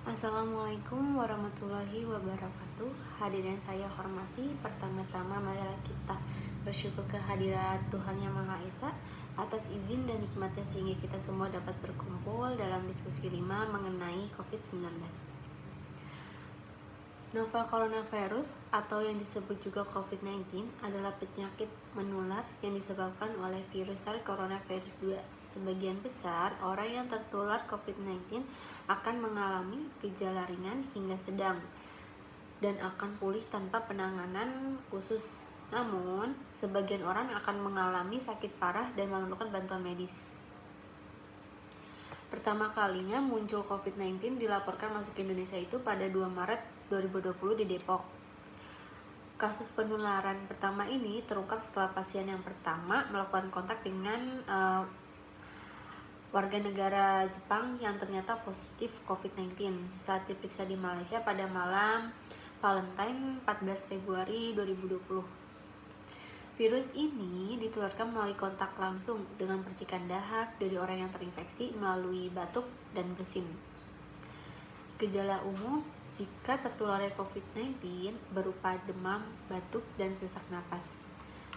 Assalamualaikum warahmatullahi wabarakatuh. Hadirin saya hormati, pertama-tama marilah kita bersyukur kehadirat Tuhan Yang Maha Esa atas izin dan nikmatnya sehingga kita semua dapat berkumpul dalam diskusi 5 mengenai COVID-19. Novel coronavirus atau yang disebut juga COVID-19 adalah penyakit menular yang disebabkan oleh virus SARS coronavirus 2. Sebagian besar orang yang tertular COVID-19 akan mengalami gejala ringan hingga sedang dan akan pulih tanpa penanganan khusus. Namun, sebagian orang akan mengalami sakit parah dan memerlukan bantuan medis. Pertama kalinya muncul COVID-19 dilaporkan masuk ke Indonesia itu pada 2 Maret 2020 di Depok. Kasus penularan pertama ini terungkap setelah pasien yang pertama melakukan kontak dengan warga negara Jepang yang ternyata positif COVID-19 saat diperiksa di Malaysia pada malam Valentine 14 Februari 2020. Virus ini ditularkan melalui kontak langsung dengan percikan dahak dari orang yang terinfeksi melalui batuk dan bersin. Gejala umum jika tertular COVID-19 berupa demam, batuk, dan sesak napas.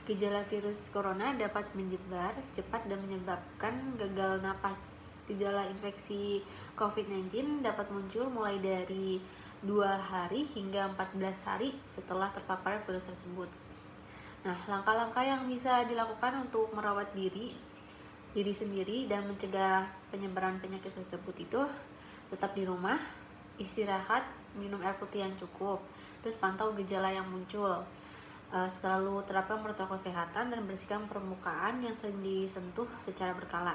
Gejala virus corona dapat menyebar cepat dan menyebabkan gagal napas. Gejala infeksi COVID-19 dapat muncul mulai dari 2 hari hingga 14 hari setelah terpapar virus tersebut. Nah, langkah-langkah yang bisa dilakukan untuk merawat diri sendiri dan mencegah penyebaran penyakit tersebut itu tetap di rumah, istirahat, minum air putih yang cukup, terus pantau gejala yang muncul, selalu terapkan protokol kesehatan dan bersihkan permukaan yang sering disentuh secara berkala.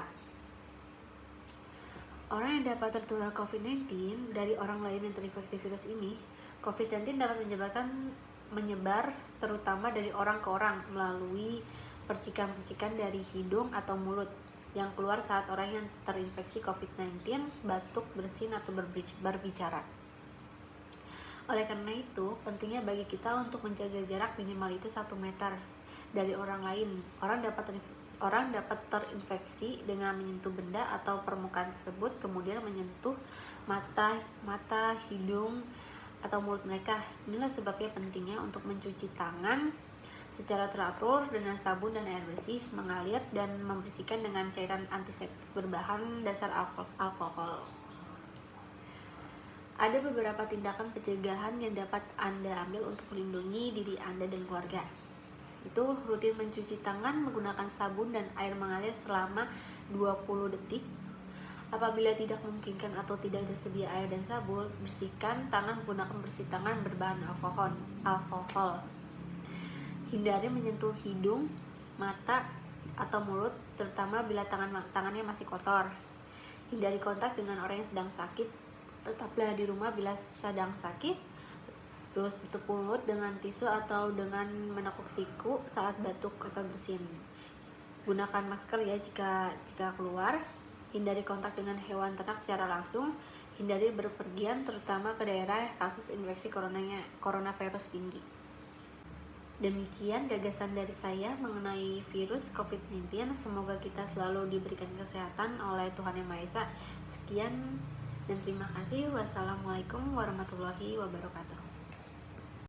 Orang yang dapat tertular COVID-19 dari orang lain yang terinfeksi virus ini, COVID-19 dapat menyebar terutama dari orang ke orang melalui percikan-percikan dari hidung atau mulut yang keluar saat orang yang terinfeksi COVID-19 batuk, bersin, atau berbicara. Oleh karena itu, pentingnya bagi kita untuk menjaga jarak minimal itu 1 meter dari orang lain. Orang dapat terinfeksi dengan menyentuh benda atau permukaan tersebut, kemudian menyentuh mata, hidung, atau mulut mereka. Inilah sebabnya pentingnya untuk mencuci tangan secara teratur dengan sabun dan air bersih mengalir dan membersihkan dengan cairan antiseptik berbahan dasar alkohol. Ada beberapa tindakan pencegahan yang dapat Anda ambil untuk melindungi diri Anda dan keluarga. Itu rutin mencuci tangan menggunakan sabun dan air mengalir selama 20 detik. Apabila tidak memungkinkan atau tidak tersedia air dan sabun, bersihkan tangan menggunakan bersih tangan berbahan alkohol. Hindari menyentuh hidung, mata, atau mulut, terutama bila tangannya masih kotor. Hindari kontak dengan orang yang sedang sakit. Tetaplah di rumah bila sedang sakit. Terus tutup mulut dengan tisu atau dengan menekuk siku saat batuk atau bersin. Gunakan masker ya jika keluar. Hindari kontak dengan hewan ternak secara langsung. Hindari berpergian terutama ke daerah kasus infeksi coronavirus tinggi. Demikian gagasan dari saya mengenai virus COVID-19. Semoga kita selalu diberikan kesehatan oleh Tuhan Yang Maha Esa. Sekian dan terima kasih. Wassalamualaikum warahmatullahi wabarakatuh.